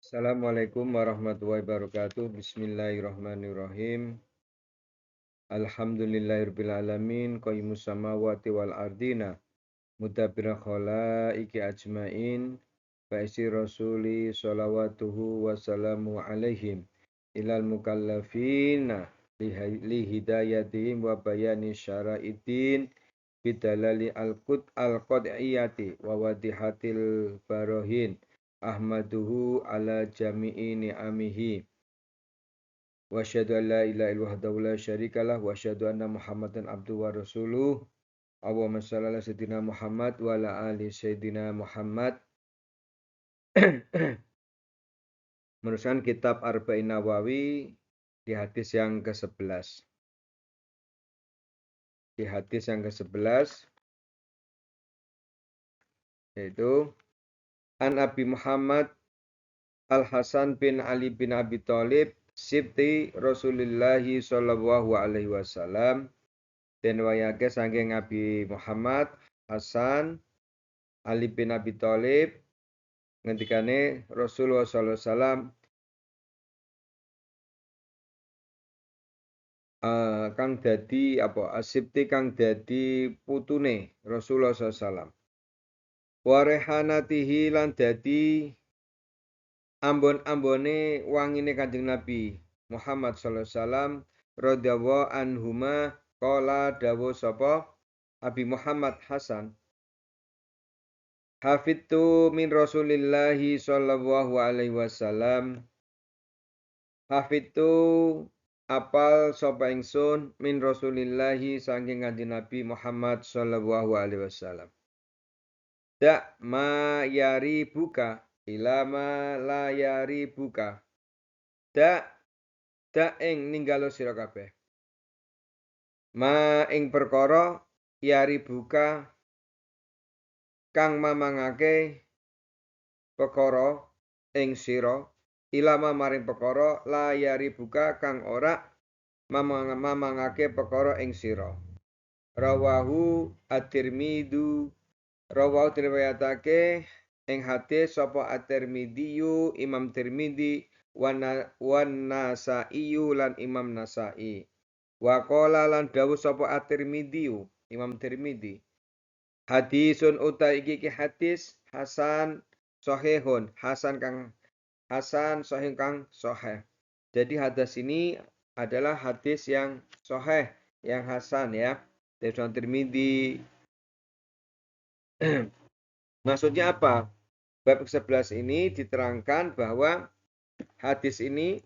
Assalamualaikum warahmatullahi wabarakatuh. Bismillahirrahmanirrahim. Alhamdulillahirabbil alamin, qayyimus samawati wal ardina, mudabbiril khalaiqi ajmain. Faisi rasuli sholawatuhu wa salamu alaihim ilal mukallafina li hidayatihim wa bayani syara'idin bidalali al-qad'iyati wa wadihatil barohin ahmaduhu ala jami'i ni'amihi wa asyhadu an la ilaha illallah wahdahu la syarikalah wa asyhadu anna muhammadan abduhu wa rasuluh. Allahumma shalli ala sayyidina Muhammad wa ala ali sayyidina Muhammad. Meneruskan kitab Arba'in Nawawi di hadis yang ke-11. Di hadis yang ke-11 yaitu An Abi Muhammad Al-Hasan bin Ali bin Abi Thalib sibti Rasulillahi sallallahu alaihi wasallam, den wayake saking Nabi Muhammad Hasan Ali bin Abi Thalib ngendikane Rasulullah sallallahu alaihi wasallam kang dadi asibti kang dadi putune Rasulullah sallallahu alaihi wasallam. Wa rehanatihi lan dadi ambon-ambone wangine Kanjeng Nabi Muhammad sallallahu alaihi wasallam radhiyallahu anhuma qala dawuh sapa Abi Muhammad Hasan, hafidtu min Rasulillahi sallallahu alaihi wasallam, hafidtu apal sapa ingsun min Rasulillahi saking Kanjeng Nabi Muhammad sallallahu alaihi wasallam. Da ma yari buka ilama la yari buka. Da ing ninggalo sira kabeh. Ma ing perkara yari buka kang mamangake perkara ing sira ilama maring perkara la yari buka kang ora mamangake perkara ing sira. Rawahu at-Tirmidzi, rawahu riwayatake ing hadis sapa at-Tirmidzi Imam Tirmidzi wan Nasa'i lan Imam Nasa'i. Wa qala lan dawuh sapa at-Tirmidzi Imam Tirmidzi, hadisun uta iki hadis hasan sahihun, hasan sahih kang sahih. Jadi hadis ini adalah hadis yang sahih, yang hasan ya. Dari Tirmidzi. Maksudnya apa? Bab 11 ini diterangkan bahwa hadis ini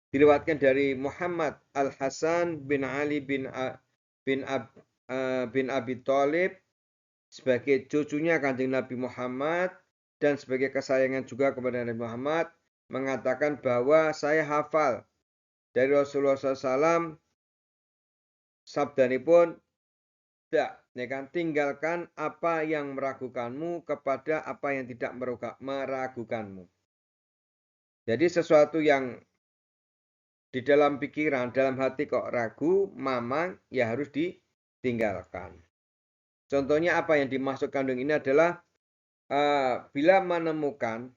diriwayatkan dari Muhammad Al-Hasan bin Ali bin Abi Thalib sebagai cucunya Kanjeng Nabi Muhammad dan sebagai kesayangan juga kepada Nabi Muhammad, mengatakan bahwa saya hafal dari Rasulullah SAW sabdanipun, tinggalkan apa yang meragukanmu kepada apa yang tidak meragukanmu. Jadi sesuatu yang di dalam pikiran, dalam hati kok ragu, mamang, ya harus ditinggalkan. Contohnya apa yang dimaksud kandung ini adalah bila menemukan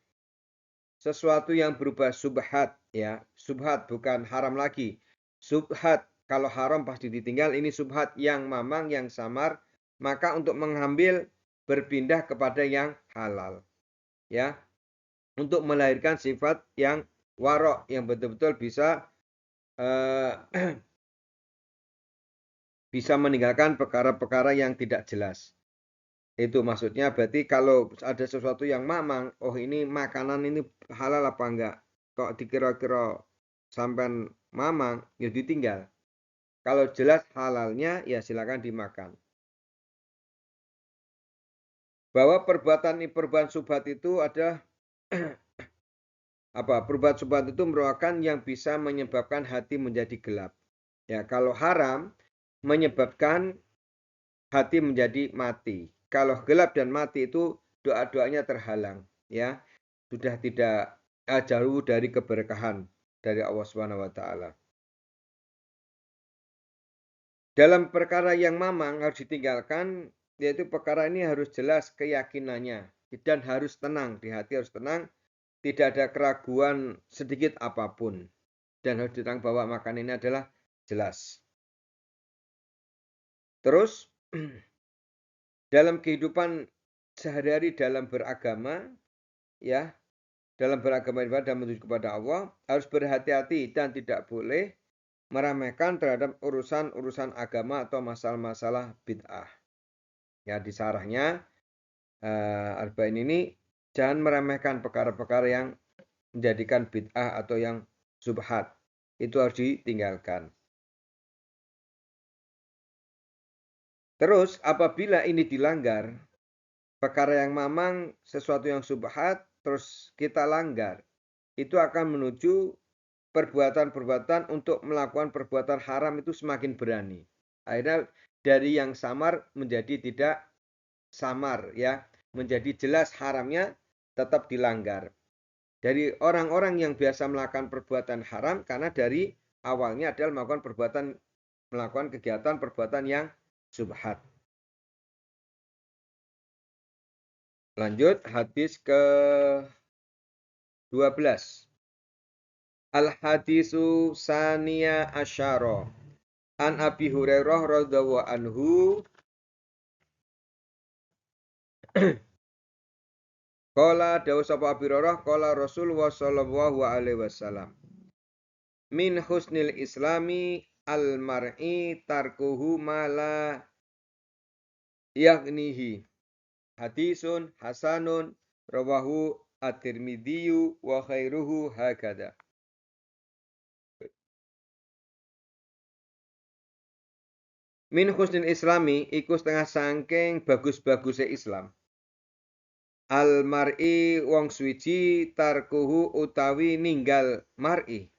sesuatu yang berubah subhat, ya, subhat bukan haram lagi. Subhat, kalau haram pasti ditinggal, ini subhat yang mamang, yang samar, maka untuk mengambil berpindah kepada yang halal. Ya, untuk melahirkan sifat yang warok, yang betul-betul bisa bisa meninggalkan perkara-perkara yang tidak jelas. Itu maksudnya berarti kalau ada sesuatu yang mamang, oh ini makanan ini halal apa enggak? Kok dikira-kira sampai mamang, ya ditinggal. Kalau jelas halalnya, ya silakan dimakan. Bahwa perbuatan subhat itu adalah perbuatan subhat itu merupakan yang bisa menyebabkan hati menjadi gelap. Ya, kalau haram menyebabkan hati menjadi mati. Kalau gelap dan mati itu doa-doanya terhalang, ya. Sudah tidak jauh dari keberkahan dari Allah Subhanahu wa taala. Dalam perkara yang mamang harus ditinggalkan, yaitu perkara ini harus jelas keyakinannya dan harus tenang, di hati harus tenang, tidak ada keraguan sedikit apapun. Dan harus ditang bahwa makan ini adalah jelas. Terus, dalam kehidupan sehari-hari dalam beragama, ya, dalam beragama ibadah dan menuju kepada Allah, harus berhati-hati dan tidak boleh meremehkan terhadap urusan-urusan agama atau masalah-masalah bid'ah. Ya, di sarahnya, Arba'in ini jangan meremehkan perkara-perkara yang menjadikan bid'ah atau yang subhat. Itu harus ditinggalkan. Terus apabila ini dilanggar, perkara yang mamang, sesuatu yang subhat, terus kita langgar, itu akan menuju perbuatan-perbuatan untuk melakukan perbuatan haram itu semakin berani. Akhirnya dari yang samar menjadi tidak samar, ya, menjadi jelas haramnya tetap dilanggar. Dari orang-orang yang biasa melakukan perbuatan haram karena dari awalnya adalah melakukan kegiatan perbuatan yang subhat. Lanjut hadis ke-12. Al-hadisu saniya asyara. An Abi Hurairah radhiyallahu anhu qala dawu sapa Abi Hurairah qala Rasulullah sallallahu alaihi wasallam. Min husnil islami al-mar'i tarkuhu mala yaghnihi. Hadisun hasanun rawahu at-Tirmidzi wa khairuhu hakada. Min husnil islami iku setengah sangking bagus-bagusnya Islam. Al-mar'i wong suci tarkuhu utawi ninggal mar'i.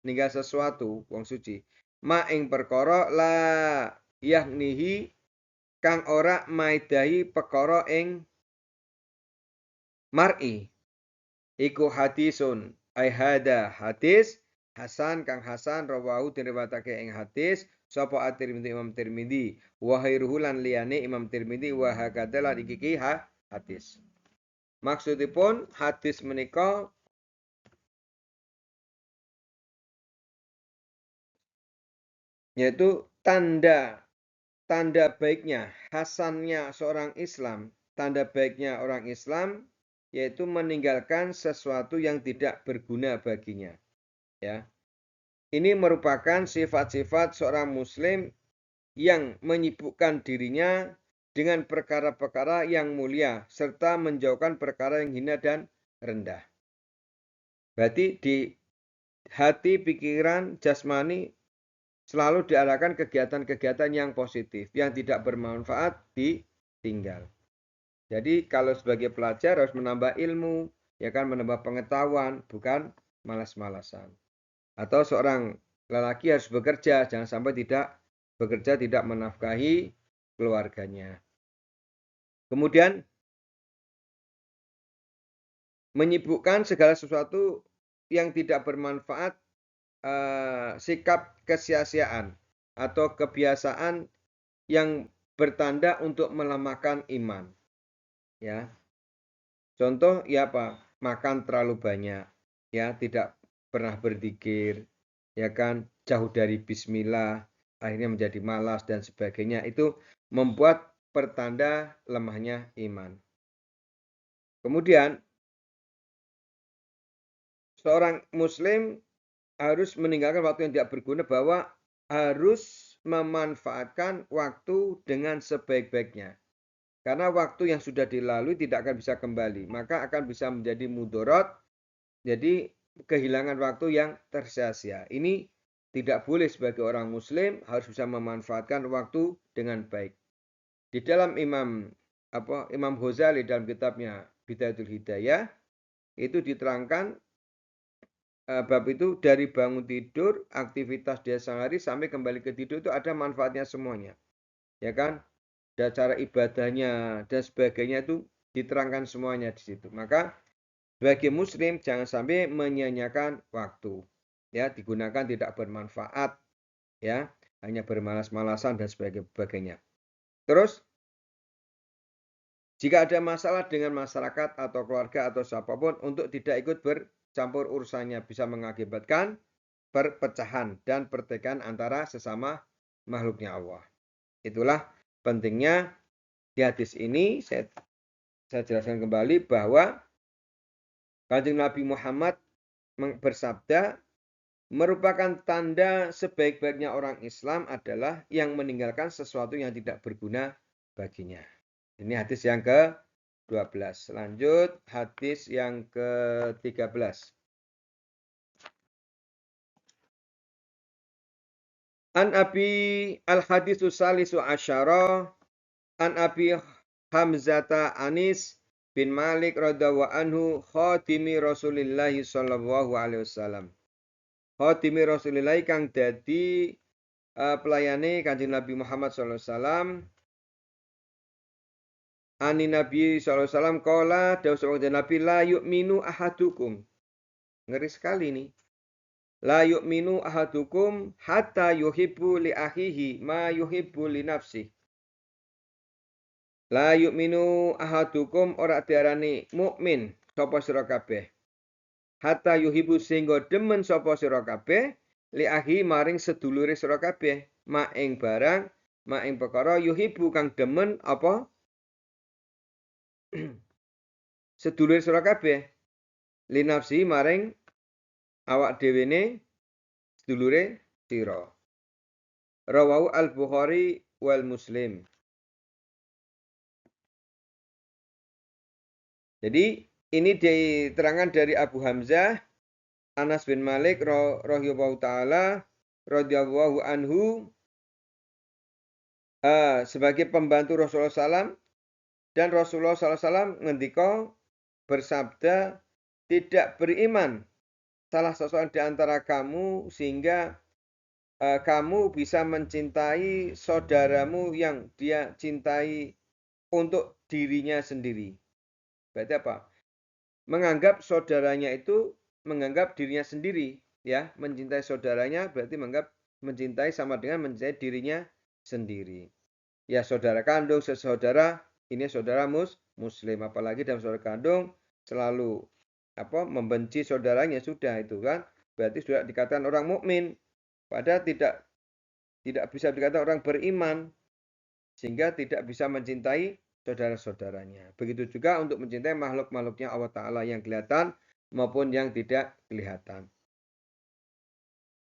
Ninggal sesuatu wong suci. Ma ing perkara la yahnihi kang ora maidahi perkara ing mar'i. Iku hadisun ai hada hadis hasan kang hasan rawahu diriwayatake ing hadis sapa at-Tirmidzi Imam Tirmidzi wa khairuhu lan liyane Imam Tirmidzi wa hakadha lan iki hadis. Maksudipun hadis menika yaitu tanda baiknya, hasannya seorang Islam, tanda baiknya orang Islam yaitu meninggalkan sesuatu yang tidak berguna baginya. Ya. Ini merupakan sifat-sifat seorang muslim yang menyibukkan dirinya dengan perkara-perkara yang mulia serta menjauhkan perkara yang hina dan rendah. Berarti di hati, pikiran, jasmani selalu diarahkan kegiatan-kegiatan yang positif, yang tidak bermanfaat ditinggal. Jadi kalau sebagai pelajar harus menambah ilmu, ya kan, menambah pengetahuan, bukan malas-malasan. Atau seorang lelaki harus bekerja, jangan sampai tidak bekerja tidak menafkahi keluarganya. Kemudian menyibukkan segala sesuatu yang tidak bermanfaat, sikap kesia-siaan atau kebiasaan yang bertanda untuk melemahkan iman. Ya. Contoh ya apa? Makan terlalu banyak, ya, tidak pernah berzikir, ya kan, jauh dari bismillah, akhirnya menjadi malas dan sebagainya. Itu membuat pertanda lemahnya iman. Kemudian seorang muslim harus meninggalkan waktu yang tidak berguna, bahwa harus memanfaatkan waktu dengan sebaik-baiknya. Karena waktu yang sudah dilalui tidak akan bisa kembali, maka akan bisa menjadi mudorot, jadi kehilangan waktu yang tersia-sia. Ini tidak boleh sebagai orang muslim, harus bisa memanfaatkan waktu dengan baik. Di dalam Imam Ghazali dalam kitabnya Bidayatul Hidayah itu diterangkan bab itu dari bangun tidur, aktivitas dia sehari sampai kembali ke tidur itu ada manfaatnya semuanya. Ya kan? Dan cara ibadahnya dan sebagainya itu diterangkan semuanya di situ. Maka bagi muslim jangan sampai menyia-nyiakan waktu. Ya, digunakan tidak bermanfaat, ya, hanya bermalas-malasan dan sebagainya. Terus Jika ada masalah dengan masyarakat atau keluarga atau siapapun untuk tidak ikut bercampur urusannya bisa mengakibatkan perpecahan dan pertikaian antara sesama makhluknya Allah. Itulah pentingnya di hadis ini saya jelaskan kembali bahwa Kanjeng Nabi Muhammad bersabda, merupakan tanda sebaik-baiknya orang Islam adalah yang meninggalkan sesuatu yang tidak berguna baginya. Ini hadis yang ke-12. Lanjut hadis yang ke-13. An Abi al-hadisu salisu asyara an Abi Hamzata Anis bin Malik radhiyallahu anhu khatimi Rasulillah sallallahu alaihi wasallam. Khatimi Rasulillah kang dadi pelayane Kanjeng Nabi Muhammad sallallahu alaihi wasallam. Ani Nabi sallallahu alaihi wasallam qala dawuh sapa Nabi la yu'minu ahadukum. Ngeri sekali nih. La yu'minu ahadukum hatta yuhibbu li akhihi ma yuhibbu li nafsihi. La yu'minu ahadukum ora diarani mukmin sapa sira kabeh. Hatta yuhibbu sehingga demen sapa sira kabeh li akhi maring sedulure sira kabeh, ma ing barang, ma ing perkara yuhibbu kang demen apa? Sedulur sira kabeh li nafsi maring awak dhewene sedulure sira. Rawahu al-Bukhari wal Muslim. Jadi ini diterangkan dari Abu Hamzah Anas bin Malik radhiyallahu taala radhiyallahu anhu sebagai pembantu Rasulullah SAW dan Rasulullah SAW ngendika bersabda tidak beriman salah seseorang di antara kamu sehingga kamu bisa mencintai saudaramu yang dia cintai untuk dirinya sendiri. Berarti apa? Menganggap saudaranya itu menganggap dirinya sendiri, ya. Mencintai saudaranya berarti menganggap mencintai sama dengan mencintai dirinya sendiri. Ya saudara kandung, sesaudara, ini saudara muslim, apalagi dalam saudara kandung selalu membenci saudaranya sudah itu kan berarti sudah dikatakan orang mukmin. Padahal tidak bisa dikatakan orang beriman sehingga tidak bisa mencintai saudara-saudaranya. Begitu juga untuk mencintai makhluk-makhluknya Allah Ta'ala yang kelihatan maupun yang tidak kelihatan.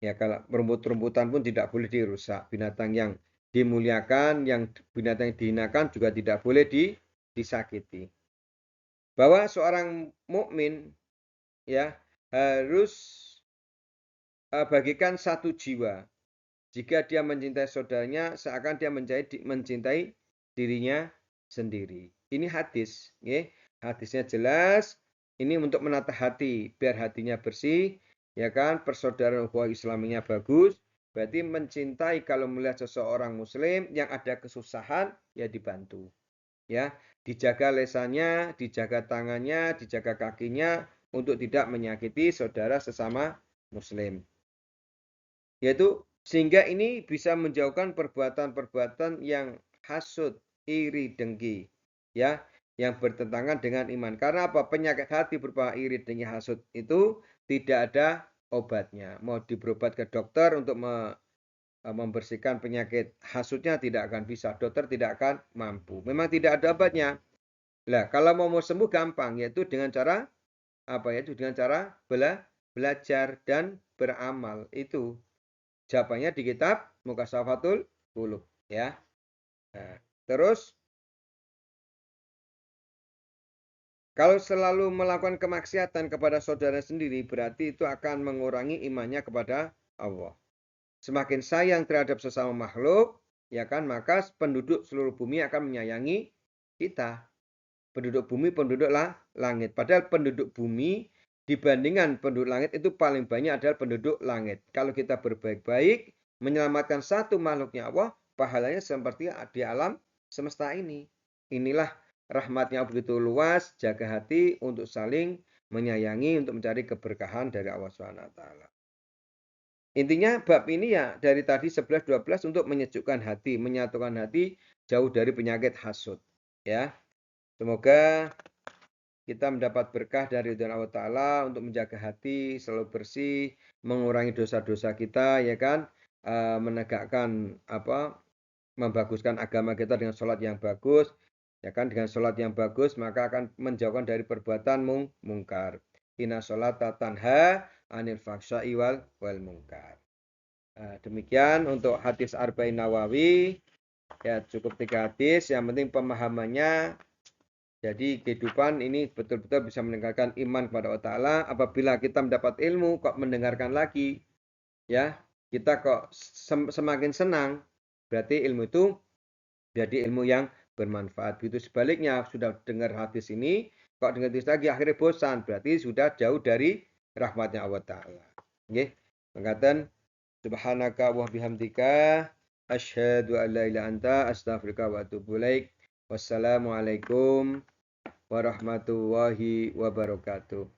Ya kalau rumput-rumputan pun tidak boleh dirusak. Binatang yang dimuliakan, yang binatang yang dihinakan juga tidak boleh disakiti. Bahwa seorang mukmin ya harus bagikan satu jiwa. Jika dia mencintai saudaranya, seakan dia mencintai dirinya sendiri. Ini hadis, ya. Hadisnya jelas. Ini untuk menata hati, biar hatinya bersih, ya kan? Persaudaraan ukhuwah Islaminya bagus. Berarti mencintai kalau melihat seseorang Muslim yang ada kesusahan, ya dibantu, ya. Dijaga lesannya, dijaga tangannya, dijaga kakinya untuk tidak menyakiti saudara sesama Muslim. Yaitu sehingga ini bisa menjauhkan perbuatan-perbuatan yang hasud, iri, dengki, ya, yang bertentangan dengan iman. Karena apa? Penyakit hati berupa iri, dengki, hasud itu tidak ada obatnya. Mau berobat ke dokter untuk membersihkan penyakit hasudnya tidak akan bisa. Dokter tidak akan mampu. Memang tidak ada obatnya. Nah, kalau mau sembuh gampang, yaitu dengan cara apa? Yaitu dengan cara belajar dan beramal. Itu jawabannya di kitab Mukashafatul Qulub, ya. Nah, terus kalau selalu melakukan kemaksiatan kepada saudara sendiri berarti itu akan mengurangi imannya kepada Allah. Semakin sayang terhadap sesama makhluk, ya kan, maka penduduk seluruh bumi akan menyayangi kita. Penduduk bumi, penduduk langit. Padahal penduduk bumi dibandingkan penduduk langit itu paling banyak adalah penduduk langit. Kalau kita berbaik-baik, menyelamatkan satu makhluknya Allah, pahalanya seperti di alam semesta ini. Inilah rahmatnya begitu luas, jaga hati untuk saling menyayangi, untuk mencari keberkahan dari Allah SWT. Intinya bab ini ya dari tadi 11-12 untuk menyejukkan hati, menyatukan hati jauh dari penyakit hasud. Ya. Semoga kita mendapat berkah dari ridwan Allah Ta'ala untuk menjaga hati selalu bersih, mengurangi dosa-dosa kita, ya kan, menegakkan membaguskan agama kita dengan sholat yang bagus, ya kan, dengan sholat yang bagus maka akan menjauhkan dari perbuatan mungkar. Inna sholata tanha anil fahsya'i wal munkar. Demikian untuk hadis Arba'in Nawawi, ya cukup 3 hadis, yang penting pemahamannya. Jadi kehidupan ini betul-betul bisa meningkatkan iman kepada Allah Ta'ala. Apabila kita mendapat ilmu kok mendengarkan lagi, ya kita kok semakin senang, berarti ilmu itu jadi ilmu yang bermanfaat. Begitu sebaliknya, sudah dengar hadis ini, kok dengar hadis lagi akhirnya bosan, berarti sudah jauh dari rahmatnya Allah Ta'ala. Oke, mengatakan subhanaka wa bihamdika asyhadu an la ilaha illa anta astaghfiruka wa atubu ilaik. Wassalamualaikum warahmatullahi wabarakatuh.